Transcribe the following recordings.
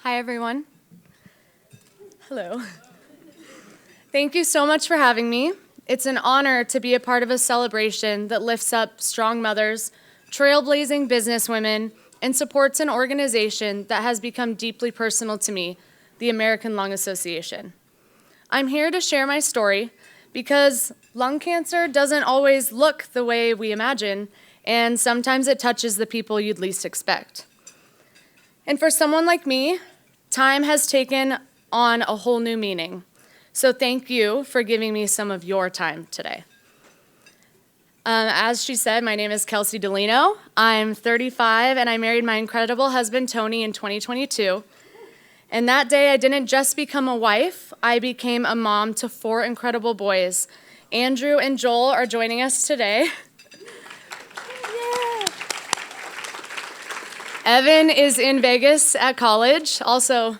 Hi, everyone. Hello. Thank you so much for having me. It's an honor to be a part of a celebration that lifts up strong mothers, trailblazing businesswomen, and supports an organization that has become deeply personal to me, the American Lung Association. I'm here to share my story because lung cancer doesn't always look the way we imagine, and sometimes it touches the people you'd least expect. And for someone like me, time has taken on a whole new meaning. So thank you for giving me some of your time today. As she said, my name is Kelsey Dellino. I'm 35, and I married my incredible husband, Tony, in 2022. And that day, I didn't just become a wife, I became a mom to 4 incredible boys. Andrew and Joel are joining us today. Yeah. Evan is in Vegas at college, also,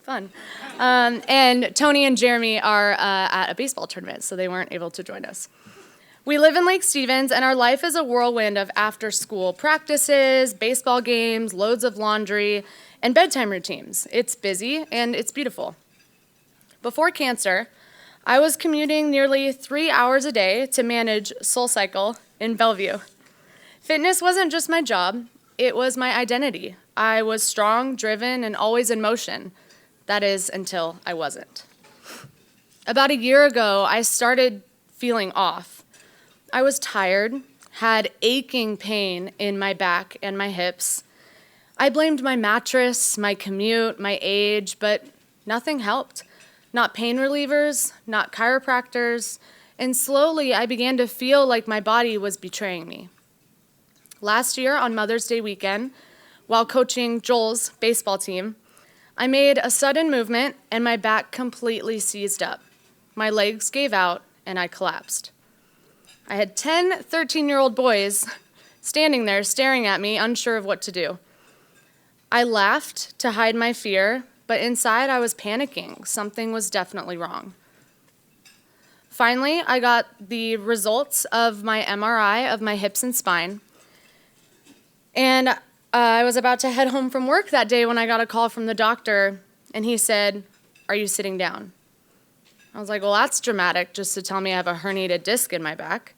fun. And Tony and Jeremy are at a baseball tournament, so they weren't able to join us. We live in Lake Stevens, and our life is a whirlwind of after-school practices, baseball games, loads of laundry, and bedtime routines. It's busy, and it's beautiful. Before cancer, I was commuting nearly 3 hours a day to manage SoulCycle in Bellevue. Fitness wasn't just my job, it was my identity. I was strong, driven, and always in motion. That is, until I wasn't. About a year ago, I started feeling off. I was tired, had aching pain in my back and my hips. I blamed my mattress, my commute, my age, but nothing helped. Not pain relievers, not chiropractors, and slowly I began to feel like my body was betraying me. Last year on Mother's Day weekend, while coaching Joel's baseball team, I made a sudden movement and my back completely seized up. My legs gave out and I collapsed. I had 10 13-year-old boys standing there staring at me, unsure of what to do. I laughed to hide my fear, but inside I was panicking. Something was definitely wrong. Finally, I got the results of my MRI of my hips and spine, and I was about to head home from work that day when I got a call from the doctor, and he said, "Are you sitting down?" I was like, well, that's dramatic, just to tell me I have a herniated disc in my back.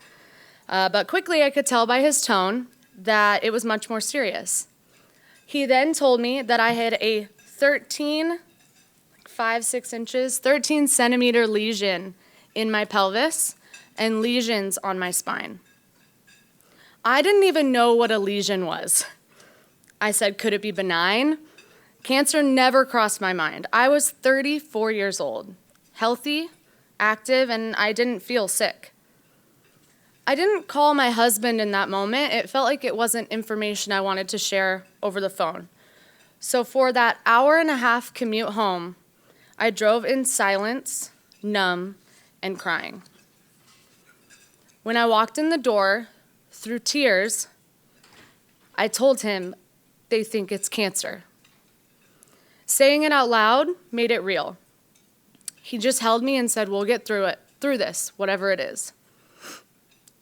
But quickly I could tell by his tone that it was much more serious. He then told me that I had a 13 centimeter lesion in my pelvis and lesions on my spine. I didn't even know what a lesion was. I said, could it be benign? Cancer never crossed my mind. I was 34 years old, healthy, active, and I didn't feel sick. I didn't call my husband in that moment. It felt like it wasn't information I wanted to share over the phone. So for that hour-and-a-half commute home, I drove in silence, numb, and crying. When I walked in the door, through tears, I told him, they think it's cancer. Saying it out loud made it real. He just held me and said, we'll get through this, whatever it is.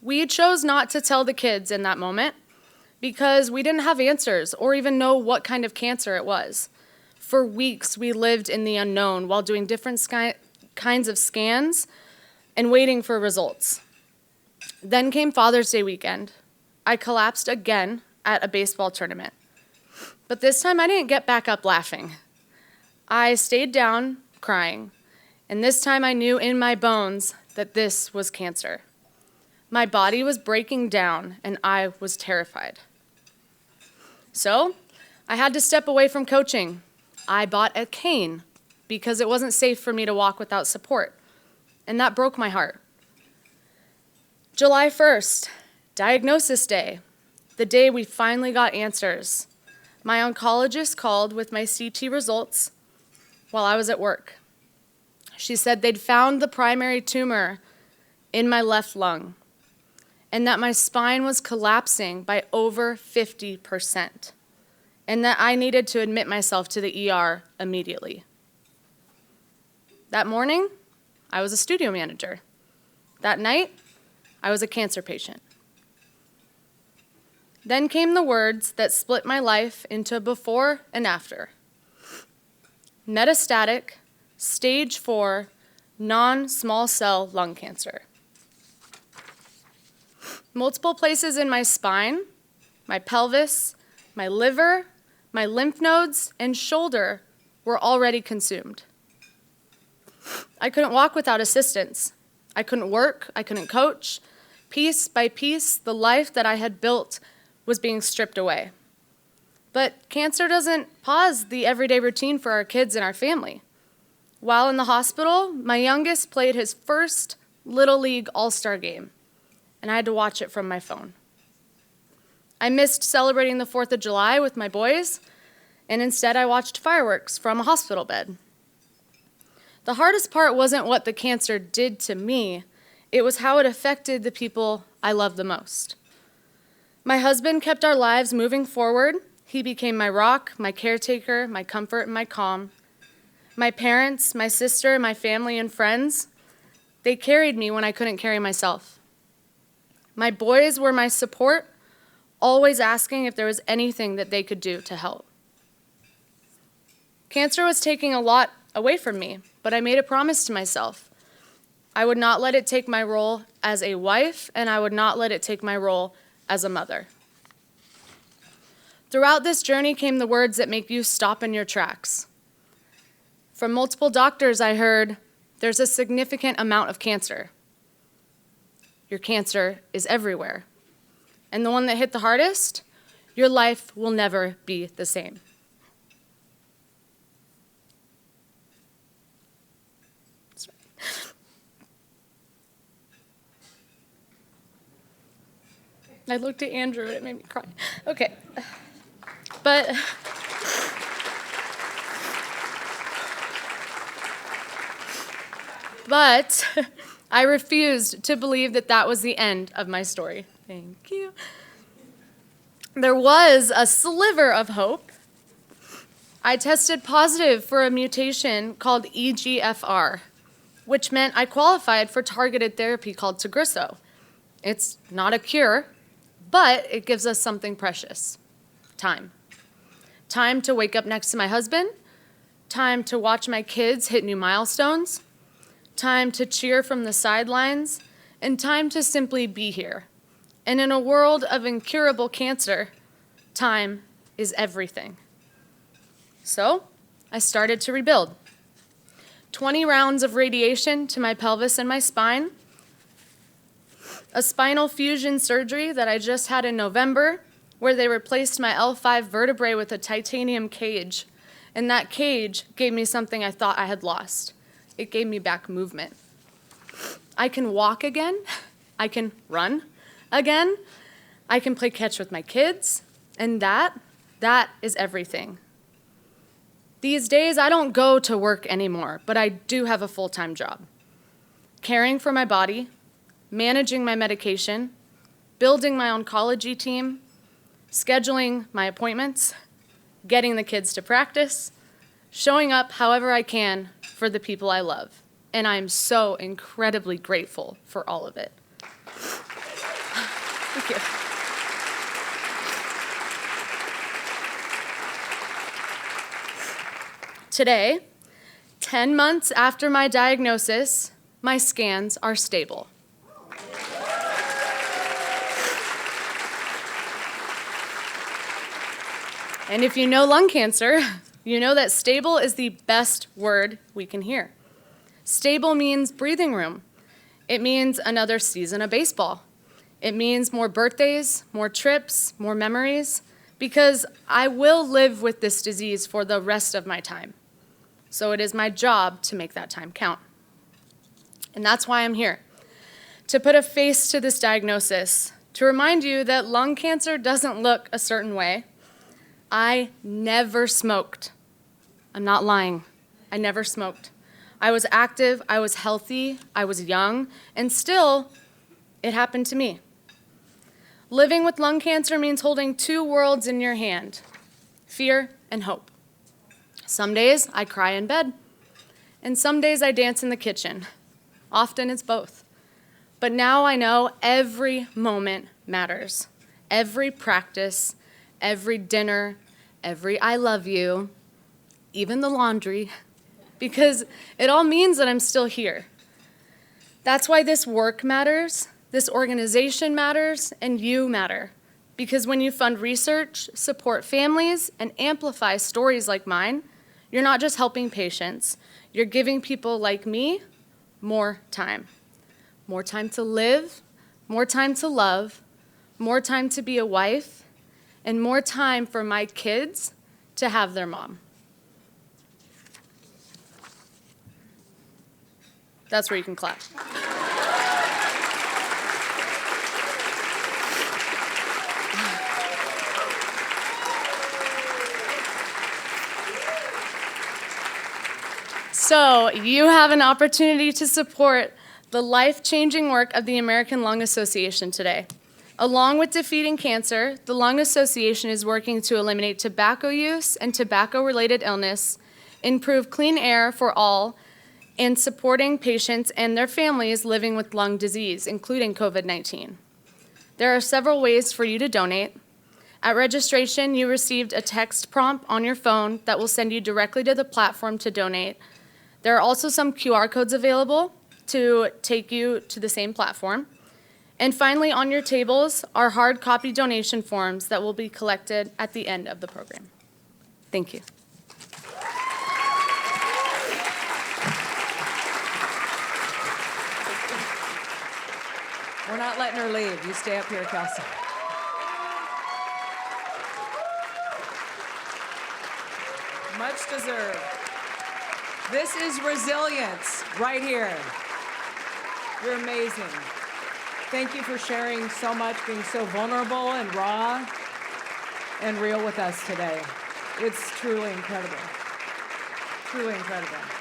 We chose not to tell the kids in that moment because we didn't have answers or even know what kind of cancer it was. For weeks, we lived in the unknown while doing different kinds of scans and waiting for results. Then came Father's Day weekend. I collapsed again at a baseball tournament. But this time I didn't get back up laughing. I stayed down crying, and this time I knew in my bones that this was cancer. My body was breaking down, and I was terrified. So I had to step away from coaching. I bought a cane because it wasn't safe for me to walk without support, and that broke my heart. July 1st, diagnosis day, the day we finally got answers. My oncologist called with my CT results while I was at work. She said they'd found the primary tumor in my left lung and that my spine was collapsing by over 50% and that I needed to admit myself to the ER immediately. That morning, I was a studio manager. That night, I was a cancer patient. Then came the words that split my life into before and after. metastatic, stage 4, non-small cell lung cancer. Multiple places in my spine, my pelvis, my liver, my lymph nodes, and shoulder were already consumed. I couldn't walk without assistance. I couldn't work, I couldn't coach. Piece by piece, the life that I had built was being stripped away. But cancer doesn't pause the everyday routine for our kids and our family. While in the hospital, my youngest played his first Little League All-Star game, and I had to watch it from my phone. I missed celebrating the 4th of July with my boys, and instead I watched fireworks from a hospital bed. The hardest part wasn't what the cancer did to me, it was how it affected the people I loved the most. My husband kept our lives moving forward. He became my rock, my caretaker, my comfort, and my calm. My parents, my sister, my family, and friends, they carried me when I couldn't carry myself. My boys were my support, always asking if there was anything that they could do to help. Cancer was taking a lot away from me, but I made a promise to myself. I would not let it take my role as a wife, and I would not let it take my role as a mother. Throughout this journey came the words that make you stop in your tracks. From multiple doctors, I heard, there's a significant amount of cancer. Your cancer is everywhere. And the one that hit the hardest, your life will never be the same. I looked at Andrew and it made me cry. Okay. But I refused to believe that that was the end of my story. Thank you. There was a sliver of hope. I tested positive for a mutation called EGFR, which meant I qualified for targeted therapy called Tagrisso. It's not a cure, but it gives us something precious: time. Time to wake up next to my husband, time to watch my kids hit new milestones, time to cheer from the sidelines, and time to simply be here. And in a world of incurable cancer, time is everything. So I started to rebuild. 20 rounds of radiation to my pelvis and my spine, a spinal fusion surgery that I just had in November, where they replaced my L5 vertebrae with a titanium cage. And that cage gave me something I thought I had lost. It gave me back movement. I can walk again. I can run again. I can play catch with my kids. And that is everything. These days, I don't go to work anymore, but I do have a full-time job. Caring for my body, managing my medication, building my oncology team, scheduling my appointments, getting the kids to practice, showing up however I can for the people I love. And I'm so incredibly grateful for all of it. Thank you. Today, 10 months after my diagnosis, my scans are stable. And if you know lung cancer, you know that stable is the best word we can hear. Stable means breathing room. It means another season of baseball. It means more birthdays, more trips, more memories, because I will live with this disease for the rest of my time. So it is my job to make that time count. And that's why I'm here, to put a face to this diagnosis, to remind you that lung cancer doesn't look a certain way. I never smoked. I'm not lying. I never smoked. I was active, I was healthy, I was young, and still, it happened to me. Living with lung cancer means holding two worlds in your hand: fear and hope. Some days I cry in bed, and some days I dance in the kitchen. Often it's both. But now I know every moment matters. Every practice, every dinner, every I love you, even the laundry, because it all means that I'm still here. That's why this work matters, this organization matters, and you matter. Because when you fund research, support families, and amplify stories like mine, you're not just helping patients, you're giving people like me more time. More time to live, more time to love, more time to be a wife, and more time for my kids to have their mom. That's where you can clap. So you have an opportunity to support the life-changing work of the American Lung Association today. Along with defeating cancer, the Lung Association is working to eliminate tobacco use and tobacco-related illness, improve clean air for all, and supporting patients and their families living with lung disease, including COVID-19. There are several ways for you to donate. At registration, you received a text prompt on your phone that will send you directly to the platform to donate. There are also some QR codes available to take you to the same platform. And finally, on your tables are hard copy donation forms that will be collected at the end of the program. Thank you. We're not letting her leave. You stay up here, Kelsey. Much deserved. This is resilience right here. You're amazing. Thank you for sharing so much, being so vulnerable and raw and real with us today. It's truly incredible. Truly incredible.